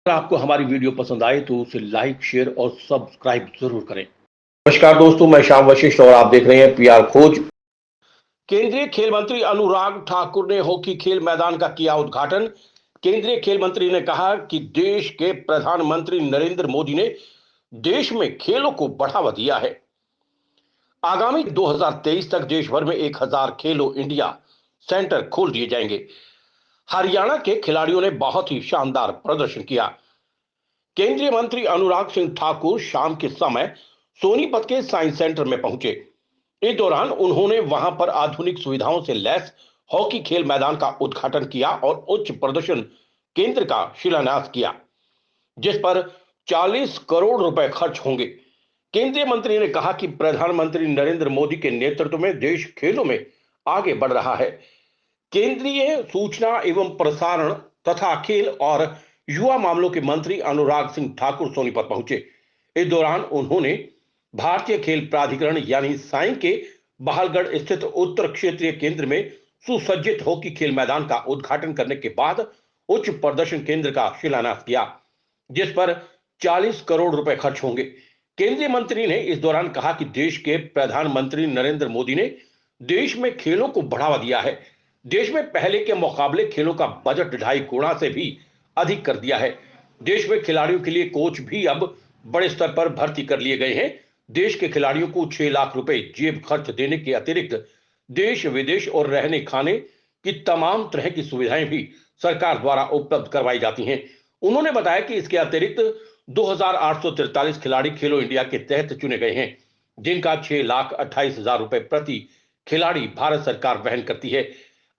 अगर आपको हमारी वीडियो पसंद आए तो उसे लाइक, शेयर और सब्सक्राइब जरूर करें। नमस्कार दोस्तों, मैं श्याम वशिष्ठ और आप देख रहे हैं पीआर खोज। केंद्रीय खेल मंत्री अनुराग ठाकुर ने हॉकी खेल मैदान का किया उद्घाटन। केंद्रीय खेल मंत्री ने कहा कि देश के प्रधानमंत्री नरेंद्र मोदी ने देश में खेलों को बढ़ावा दिया है। आगामी 2023 तक देश भर में 1000 खेलो इंडिया सेंटर खोल दिए जाएंगे। हरियाणा के खिलाड़ियों ने बहुत ही शानदार प्रदर्शन किया। केंद्रीय मंत्री अनुराग सिंह ठाकुर शाम के समय सोनीपत के साइंस सेंटर में पहुंचे। इस दौरान उन्होंने वहां पर आधुनिक सुविधाओं से लैस हॉकी खेल मैदान का उद्घाटन किया और उच्च प्रदर्शन केंद्र का शिलान्यास किया, जिस पर 40 करोड़ रुपए खर्च होंगे। केंद्रीय मंत्री ने कहा कि प्रधानमंत्री नरेंद्र मोदी के नेतृत्व में देश खेलों में आगे बढ़ रहा है। केंद्रीय सूचना एवं प्रसारण तथा खेल और युवा मामलों के मंत्री अनुराग सिंह ठाकुर सोनीपत पहुंचे। इस दौरान उन्होंने भारतीय खेल प्राधिकरण यानी साई के बहालगढ़ स्थित उत्तर क्षेत्रीय केंद्र में सुसज्जित हॉकी खेल मैदान का उद्घाटन करने के बाद उच्च प्रदर्शन केंद्र का शिलान्यास किया, जिस पर 40 करोड़ रुपए खर्च होंगे। केंद्रीय मंत्री ने इस दौरान कहा कि देश के प्रधानमंत्री नरेंद्र मोदी ने देश में खेलों को बढ़ावा दिया है। देश में पहले के मुकाबले खेलों का बजट 2.5 गुना से भी अधिक कर दिया है। देश में खिलाड़ियों के लिए कोच भी अब बड़े स्तर पर भर्ती कर लिए गए हैं। देश के खिलाड़ियों को 6 लाख रुपए जेब खर्च देने के अतिरिक्त देश विदेश और रहने खाने की तमाम तरह की सुविधाएं भी सरकार द्वारा उपलब्ध करवाई जाती हैं। उन्होंने बताया कि इसके अतिरिक्त 2843 खिलाड़ी खेलो इंडिया के तहत चुने गए हैं, जिनका 6,28,000 रुपए प्रति खिलाड़ी भारत सरकार वहन करती है।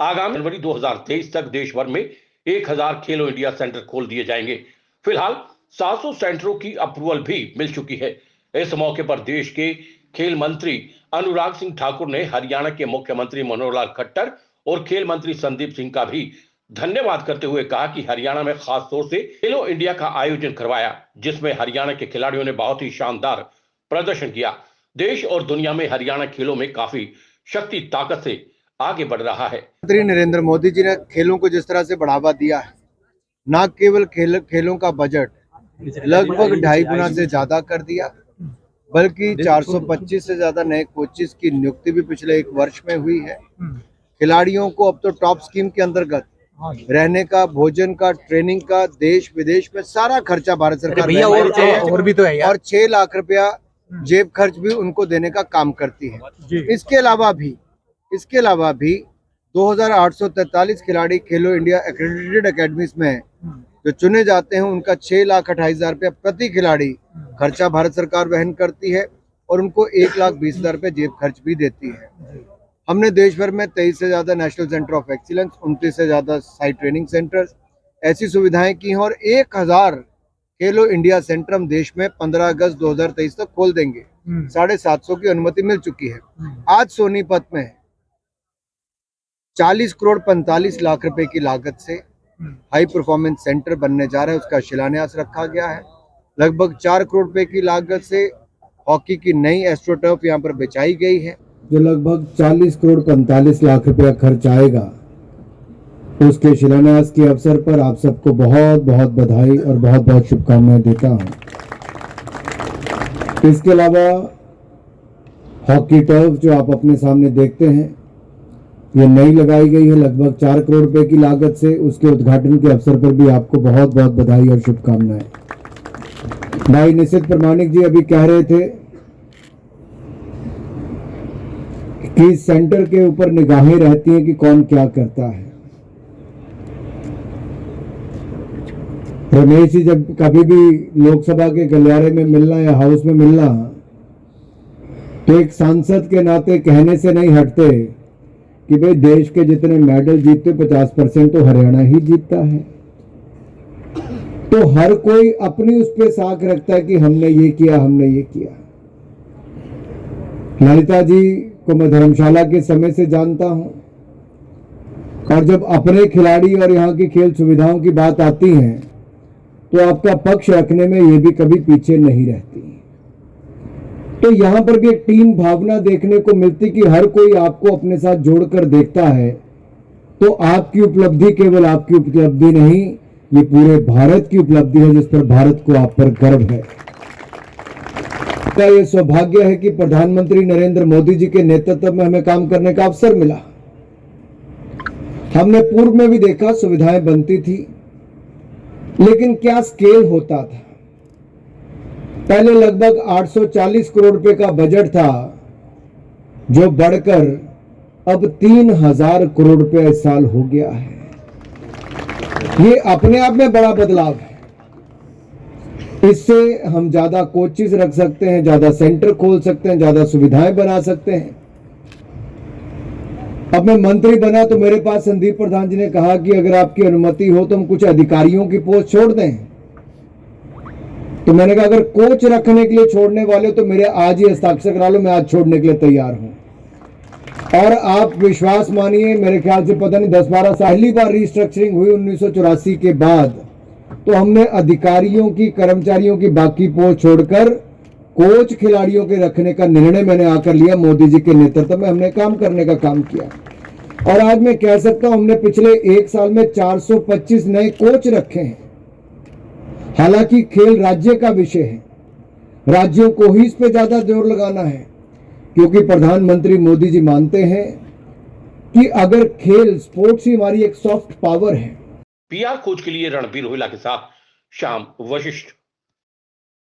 आगामी जनवरी 2023 तक देश भर में 1000 खेलो इंडिया सेंटर खोल दिए जाएंगे। फिलहाल 700 सेंटरों की अप्रूवल भी मिल चुकी है। इस मौके पर देश के खेल मंत्री अनुराग सिंह ठाकुर ने हरियाणा के मुख्यमंत्री मनोहर लाल खट्टर और खेल मंत्री संदीप सिंह का भी धन्यवाद करते हुए कहा कि हरियाणा में खास तौर से खेलो इंडिया का आयोजन करवाया, जिसमें हरियाणा के खिलाड़ियों ने बहुत ही शानदार प्रदर्शन किया। देश और दुनिया में हरियाणा खेलों में काफी शक्ति ताकत से आगे बढ़ रहा है। प्रधानमंत्री नरेंद्र मोदी जी ने खेलों को जिस तरह से बढ़ावा दिया है, न केवल खेलों का बजट लगभग 2.5 गुना से ज्यादा कर दिया, बल्कि 425 से ज्यादा नए कोचेस की नियुक्ति भी पिछले 1 वर्ष में हुई है। खिलाड़ियों को अब तो टॉप स्कीम के अंतर्गत रहने का, भोजन का, ट्रेनिंग का, देश विदेश में सारा खर्चा भारत सरकार और भी तो है यार। और 6 लाख रुपया जेब खर्च भी उनको देने का काम करती है। इसके अलावा भी 2843 खिलाड़ी खेलो इंडिया एक्रेडिटेड एकेडमीज में जो चुने जाते हैं, उनका 6,28,000 रुपया प्रति खिलाड़ी खर्चा भारत सरकार वहन करती है और उनको 1,20,000 रुपये जेब खर्च भी देती है। हमने देश भर में 23 से ज्यादा नेशनल सेंटर ऑफ एक्सीलेंस, 29 से ज्यादा साइट ट्रेनिंग सेंटर्स, ऐसी सुविधाएं की हैं और 1000 खेलो इंडिया सेंटर हम देश में 15 अगस्त 2023 तक खोल देंगे। 750 की अनुमति मिल चुकी है। आज सोनीपत में 40 करोड़ 45 लाख रुपए की लागत से हाई परफॉर्मेंस सेंटर बनने जा रहा है, उसका शिलान्यास रखा गया है। लगभग 4 करोड़ रुपए की लागत से हॉकी की नई एस्ट्रोटर्फ यहाँ पर बिछाई गई है, जो लगभग 40 करोड़ 45 लाख रुपया खर्च आएगा। उसके शिलान्यास के अवसर पर आप सबको बहुत बहुत बधाई और बहुत बहुत शुभकामनाएं देता हूँ। इसके अलावा हॉकी टर्फ जो आप अपने सामने देखते हैं, ये नई लगाई गई है लगभग 4 करोड़ रुपए की लागत से। उसके उद्घाटन के अवसर पर भी आपको बहुत बहुत बधाई और शुभकामनाएं। भाई निशित प्रमाणिक जी अभी कह रहे थे कि इस सेंटर के ऊपर निगाहें रहती हैं कि कौन क्या करता है। रमेश जी जब कभी भी लोकसभा के गलियारे में मिलना या हाउस में मिलना, तो एक सांसद के नाते कहने से नहीं हटते कि भाई देश के जितने मेडल जीतते 50% तो हरियाणा ही जीतता है। तो हर कोई अपनी उस पे साख रखता है कि हमने ये किया, हमने ये किया। ललिता जी को मैं धर्मशाला के समय से जानता हूं, और जब अपने खिलाड़ी और यहाँ की खेल सुविधाओं की बात आती है तो आपका पक्ष रखने में ये भी कभी पीछे नहीं रहती। तो यहां पर भी एक टीम भावना देखने को मिलती कि हर कोई आपको अपने साथ जोड़कर देखता है। तो आपकी उपलब्धि केवल आपकी उपलब्धि नहीं, ये पूरे भारत की उपलब्धि है जिस पर भारत को आप पर गर्व है। का ये सौभाग्य है कि प्रधानमंत्री नरेंद्र मोदी जी के नेतृत्व में हमें काम करने का अवसर मिला। हमने पूर्व में भी देखा सुविधाएं बनती थी, लेकिन क्या स्केल होता था। पहले लगभग 840 करोड़ रुपए का बजट था, जो बढ़कर अब 3000 करोड़ रुपए इस साल हो गया है। ये अपने आप में बड़ा बदलाव है। इससे हम ज्यादा कोचेस रख सकते हैं, ज्यादा सेंटर खोल सकते हैं, ज्यादा सुविधाएं बना सकते हैं। अब मैं मंत्री बना तो मेरे पास संदीप प्रधान जी ने कहा कि अगर आपकी अनुमति हो तो हम कुछ अधिकारियों की पोस्ट छोड़ दें। तो मैंने कहा अगर कोच रखने के लिए छोड़ने वाले तो मेरे आज ही हस्ताक्षर करा लो, मैं आज छोड़ने के लिए तैयार हूं। और आप विश्वास मानिए, मेरे ख्याल से पता नहीं 10-12 साल पहली बार रिस्ट्रक्चरिंग हुई 1984 के बाद, तो हमने अधिकारियों की, कर्मचारियों की बाकी पोस्ट छोड़कर कोच खिलाड़ियों के रखने का निर्णय मैंने आकर लिया। मोदी जी के नेतृत्व में हमने काम करने का काम किया। और आज मैं कह सकता हूं हमने पिछले एक साल में 425 नए कोच रखे हैं। हालांकि खेल राज्य का विषय है, राज्यों को ही इस पे ज्यादा जोर लगाना है, क्योंकि प्रधानमंत्री मोदी जी मानते हैं कि अगर खेल, स्पोर्ट्स ही हमारी एक सॉफ्ट पावर है। पीआर खोज के लिए रणबीर रोहिला के साथ श्याम वशिष्ठ।